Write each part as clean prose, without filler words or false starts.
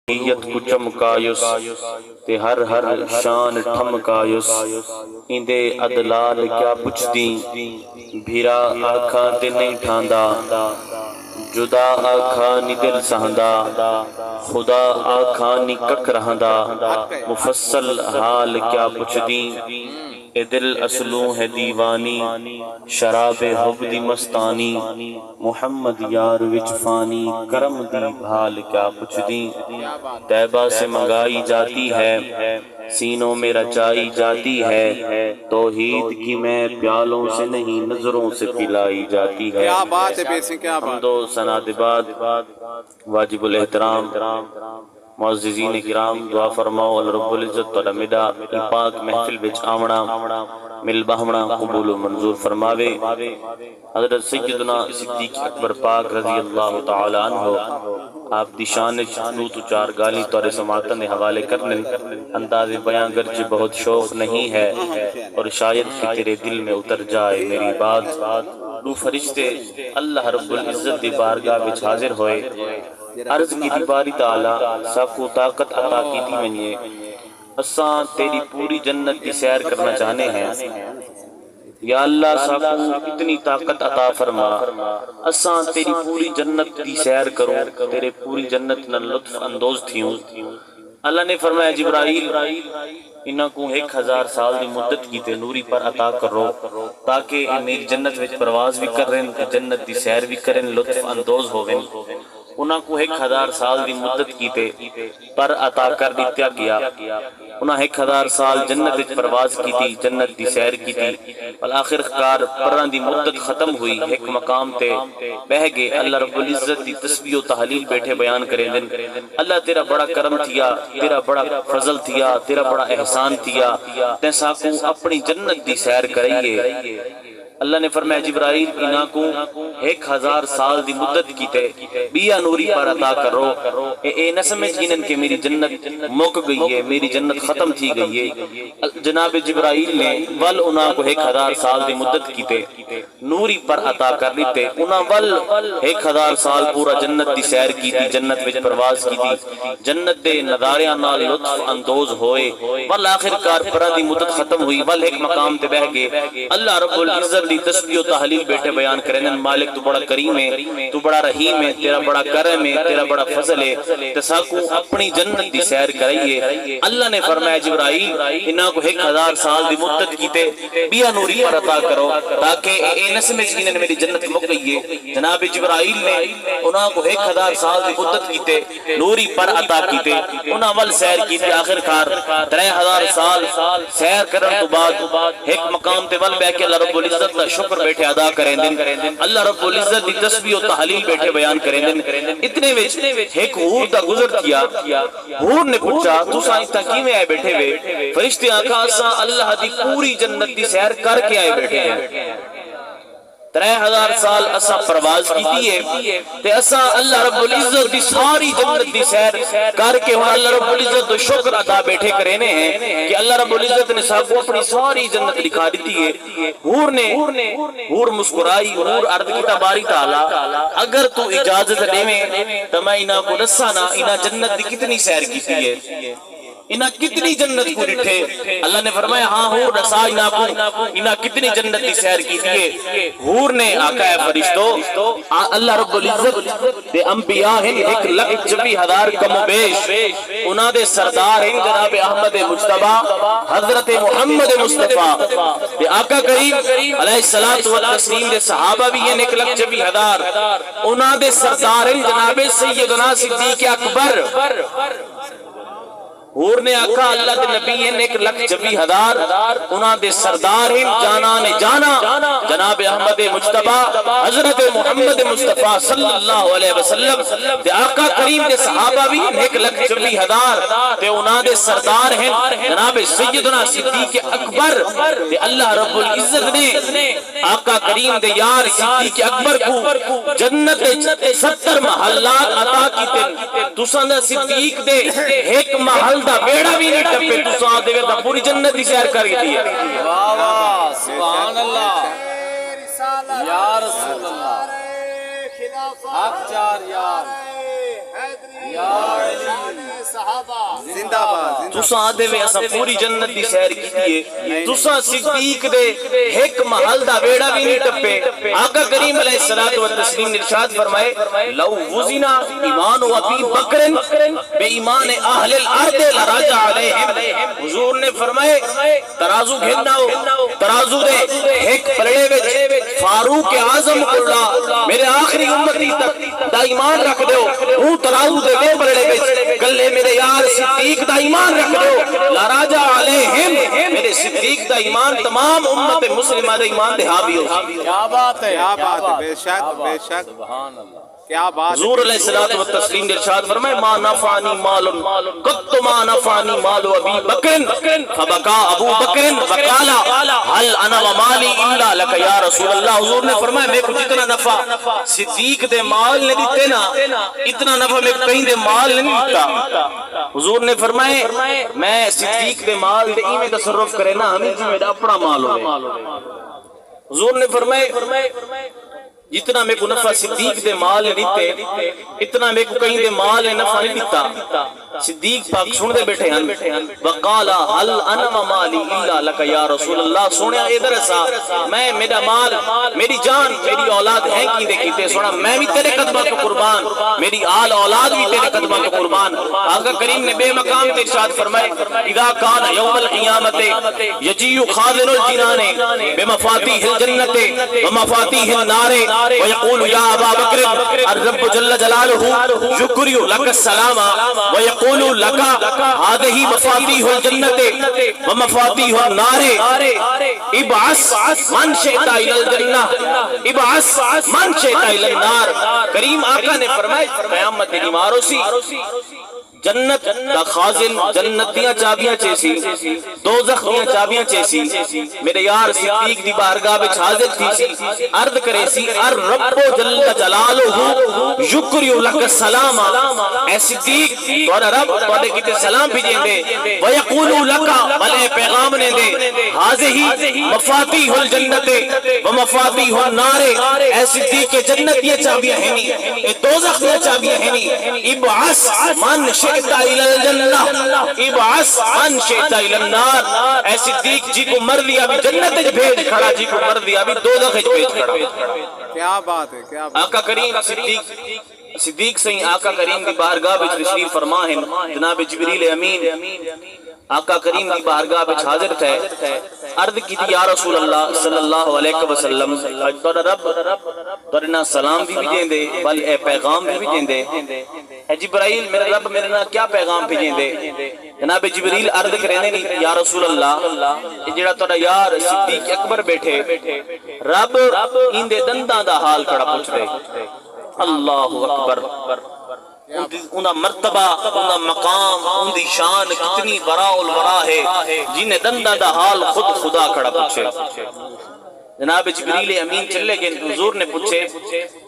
الوہیت کو چمکایس تے ہر ہر شان ٹھمکایس اندے عدلال کیا پچھ دیں بھیرا آکھاں تے نہیں ٹھاندا جدا آکھاں نی دل سہندا خدا آکھاں نی کک رہندا مفصل حال کیا پچھ دیں اے دل اصلوں ہے دیوانی شراب حب دی مستانی محمد یار وچ فانی کرم دی بھال کیا پچھ دیں طیبہ سے منگائی جاتی ہے سینوں میں رچائی جاتی ہے توحید کی میں پیالوں سے نہیں نظروں سے پلائی جاتی ہے حمد و ثنا بعد واجب الاحترام معززین کرام دعا فرماؤ اللہ رب العزت والمدہ پاک محفل بچ آمنا مل بہمنا قبول و منظور فرماوے حضرت سیدنا صدیق اکبر پاک رضی اللہ تعالی عنہ آپ دی شان دو تو چار گالی تورے سماعتن حوالے کرنے انداز بیان گرچہ بہت شوق نہیں ہے اور شاید کہ تیرے دل میں اتر جائے میری بات دو فرشتے اللہ رب العزت دی بارگاہ وچ حاضر ہوئے عرض کی دی باری تعالی ساکو طاقت عطا کی تھی منیے اساں تیری پوری جنت کی سیر کرنا چاہنے ہیں یا اللہ ساکو اتنی طاقت عطا فرما اساں تیری پوری جنت کی سیر کروں تیرے پوری جنت نہ لطف اندوز تھیوں اللہ نے فرمایا جبرائیل انہاں کو 1000 سال دی مدت کی تے نوری پر عطا کرو تاکہ میری جنت وچ پرواز بھی کر رہے جنت دی سیر بھی کریں لطف اندوز ہوئیں انہاں کو 1000 سال دی مدت کی تے پر عطا کر دیا گیا انہاں 1000 سال جنت وچ پرواز کی تھی جنت دی سیر کی تھی والآخر کار پران دی مدت ختم ہوئی ایک مقام تے بہ گئے اللہ رب العزت دی تسبیح و تحلیل بیٹھے بیان کریں دن اللہ تیرا بڑا کرم تھیا تیرا بڑا فضل تھیا تیرا بڑا احسان تھیا تیسا کو اپنی جنت دی سیر کرئیے اللہ نے فرمایا جبرائیل انہاں کو 1000 سال دی مدت کی تے بیا نوری پر عطا کرو اے نہ سمجھ گینن کہ میری جنت مک گئی ہے میری جنت ختم تھی گئی ہے جناب جبرائیل نے ول انہاں کو 1000 سال دی مدت کی تے نوری پر عطا کر لیتے انہاں ول 1000 سال پورا جنت دی سیر کی تھی جنت وچ پرواز کی تھی جنت دے نظاریاں نال لطف اندوز ہوئے ول آخر کار پران دی مدت ختم ہوئی ول ایک مقام تے بہ گئے اللہ رب العزت دی تسبیح و تحلیل بیٹھے بیان کریں مالک تو بڑا کریم ہے تو بڑا رحیم ہے تیرا بڑا کرم ہے تیرا بڑا فضل ہے تساکو اپنی جنت دی سیر کرئیے اللہ نے فرمایا جبرائیل انہاں کو 1000 سال دی مدت کی تے بیا نوری پر عطا کرو تاکہ اے نسمج انہاں میری جنت مک گئی ہے جناب جبرائیل نے انہاں کو 1000 سال دی مدت کی تے نوری پر عطا کی تے انہاں ول سیر کی تے آخر کار 3000 سال سیر کرن تو بعد ایک مقام تے ول بہ کے اللہ رب العزت کا شکر بیٹھے ادا کریں دن اللہ رب العزت دی تسبیح و تحلیل بیٹھے بیان کریں دن اتنے وچ ایک حور دا گزر کیا حور نے پوچھا تو سائیں تا کیویں آئے بیٹھے وے فرشتے آکھا اساں اللہ دی پوری جنت دی سیر کر کے آئے بیٹھے ہیں 3000 سال اسا پرواز کی ہے تے اسا اللہ رب العزت دی ساری جنت دی سیر کر کے ہن اللہ رب العزت دا شکر ادا بیٹھے کرینے ہیں کہ اللہ رب العزت نے صاحب کو اپنی ساری جنت دکھا دیتی ہے حور مسکرائی حور عرض کی باری تعالی اگر تو اجازت دیویں تو میں انہاں کو دساں نا انہاں جنت دی کتنی سیر کیتی ہے انہاں کتنی جنت کو ڈٹھے اللہ نے فرمایا ہاں حور دسا انہاں کتنی جنت کی سیر کی تھی حور نے آقا ہے فرشتو اللہ رب العزت دے انبیاء ہیں 1,24,000 کم و بیش انہاں دے سردار ہیں جناب احمد مجتبی حضرت محمد مصطفی دے آقا کریم علیہ الصلوۃ والتسلیم دے صحابہ بھی ہیں 1,24,000 انہاں دے سردار ہیں جناب سیدنا صدیق اکبر حور نے آکھا اللہ دے نبی ہیں 1,24,000 انہاں دے سردار ہیں جانان جانا جناب احمد مجتبی حضرت محمد مصطفیٰ صلی اللہ علیہ وسلم دے آقا کریم دے صحابہ بھی 1,24,000 تے انہاں دے سردار ہیں جناب سیدنا صدیق اکبر تے اللہ رب العزت نے آقا کریم دے یار صدیق اکبر کو جنت 70 محلات عطا کیتے تساں دا صدیق دے ایک محل دا بیڑا بھی نہیں ٹپے تو ساں دے گا پوری جنت دی سیر کر گئی ہے واہ واہ سبحان اللہ یا رسول اللہ حق چار یار یا علی زندہ باد تساں آدھے وے اساں پوری جنت دی سیر کیتی ہے تساں صدیق دے ایک محل دا ویڑا بھی نہیں ٹپے آقا کریم علیہ الصلوۃ والتسلیم نے ارشاد فرمائے لو وزنا ایمان و ابی بکر بے ایمان اہل الارض لراجع علیہم حضور نے فرمائے ترازو گھننا ہو ترازو دے ایک پلڑے وچ فاروق اعظم کلا میرے آخری امتی تک دا ایمان رکھ دیو ہوں ترازو دے دے پلڑے وچ گلے میرے یار صدیق دا ایمان رکھ دیو لراجع علیہم میرے صدیق دا ایمان تمام امت مسلمہ دا ایمان دے حاوی ہو کیا بات ہے بے شک سبحان اللہ کیا بات حضور علیہ الصلوۃ والتسلیم نے ارشاد فرمائے ما نفعنی مال قط ما نفعنی مال ابی بکر فبکا ابو بکر وقال هل انا ومالی الا لک یا رسول اللہ حضور نے فرمایا میں کو جتنا نفع صدیق دے مال نے دیتے نا اتنا نفع میں کہیں دے مال نہیں دیتا حضور نے فرمائے میں صدیق دے مال دے ایویں تصرف کرے نا ہمیں جی میرا اپنا مال ہوئے حضور نے فرمائے جتنا میں کو نفع صدیق دے مال نے دیتے اتنا میں کو کہیں دے مال نے نفع نہیں دیتا صدیق پاک سن دے بیٹھے ہیں وقال هل انا ومالی الا لک یا رسول اللہ سنیا ادھر سا میں میرا مال میری جان میری اولاد ہیں کی دے کیتے سنا میں بھی تیرے قدموں پہ قربان میری آل اولاد بھی تیرے قدموں پہ قربان آقا کریم نے بے مقام تے ارشاد فرمائے اذا کان یوم القیامت یجیء خازن الجنان بمفاتیح الجنت ومفاتیح النار ويقول يا ابا بکر الرب جل جلالہ یکری لک السلام ويقول لك هذه مفاتيح الجنة ومفاتيح النار ابعث من شئت الى الجنة ابعث من شئت الى النار کریم آقا نے فرمایا قیامت دی مارو سی جنت دا خازن جنت دیاں چابیاں چیسی دوزخ دیاں چابیاں چیسی میرے یار صدیق دی بارگاہ وچ حاضر تھی سی عرض کرے سی الرب جل جلالہ یکری لک السلام اے صدیق تہاڈا رب تہاڈے کیتے سلام بھیجیں دے ویقول لک بلے پیغام نے دے ہذہ مفاتیح الجنت ومفاتیح النار اے صدیق کے جنت دیاں چابیاں ہیں نہیں اے دوزخ دیاں چابیاں ہیں نہیں ابعث من شئت الى الجنہ ابعث من شئت الى النار اے صدیق جی کو مر دیا بھی جنت وچ بھیج کھڑا جی کو مر دیا بھی دوزخ وچ بھیج کھڑا کیا بات ہے کیا بات آقا کریم صدیق سے آقا کریم کی بارگاہ وچ تشریف فرما ہیں جناب جبریل امین آقا کریم کی بارگاہ وچ حاضر تھے عرض کی یا رسول اللہ صلی اللہ علیہ وسلم تہاڈا رب تہاڈے نال سلام بھی بھیجیں دے بل اے پیغام بھی بھیجیں دے اے جبرائیل میرا رب میرے نال کیا پیغام بھیجیں دے جناب جبریل عرض کرنے نہیں یا رسول اللہ یہ جڑا تہاڈا یار صدیق اکبر بیٹھے رب ان دے دنداں دا حال کڑا پوچھ دے اللہ اکبر انہا مرتبہ انہا مقام ان دی شان کتنی براء الورا ہے جنہیں دندہ دا حال خود خدا کھڑا پوچھے جناب جبریل امین چلے گئے حضور نے پوچھے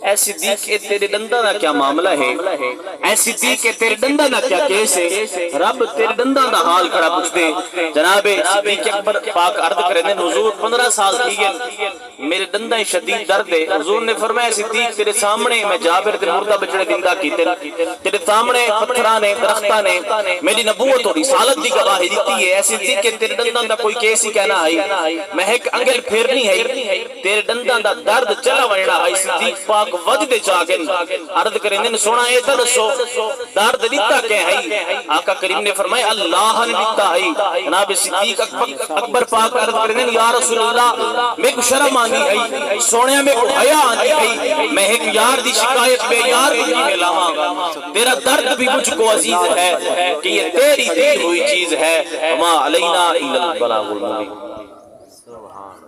اے صدیق اے تیرے دندہ دا کیا معاملہ ہے اے صدیق اے تیرے دندہ دا کیا کیس ہے رب تیرے دندہ دا حال کھڑا پوچھ دے جناب صدیق اکبر پاک عرض کرے نے حضور 15 سال تھی گئے میرے دندہ شدید درد ہے حضور نے فرمایا صدیق تیرے سامنے میں جابر تے مردہ بچڑے دندہ کیتے تیرے سامنے پتھران نے درختان نے میری نبوت اور رسالت دی گواہی دیتی ہے اے صدیق کہ تیرے دندہ دا کوئی کیس ہی کہنا آئی میں ایک انگل پھیرنی ہے تیرے دنداں دا درد چلا ونڈا ہے صدیق پاک وجد چاگن عرض کریں نے سونا اے دسو درد دیتا کہ ہے آقا کریم نے فرمایا اللہ نے دیتا ہے جناب صدیق اکبر پاک عرض کریں یا رسول اللہ میں کو شرم آندی ہے سونے میں کو حیا آندی ہے میں ایک یار دی شکایت بے یار کو نہیں لاواں گا تیرا درد بھی مجھ کو عزیز ہے کہ یہ تیری دی ہوئی چیز ہے وما علینا الا البلاغ المبین سبحان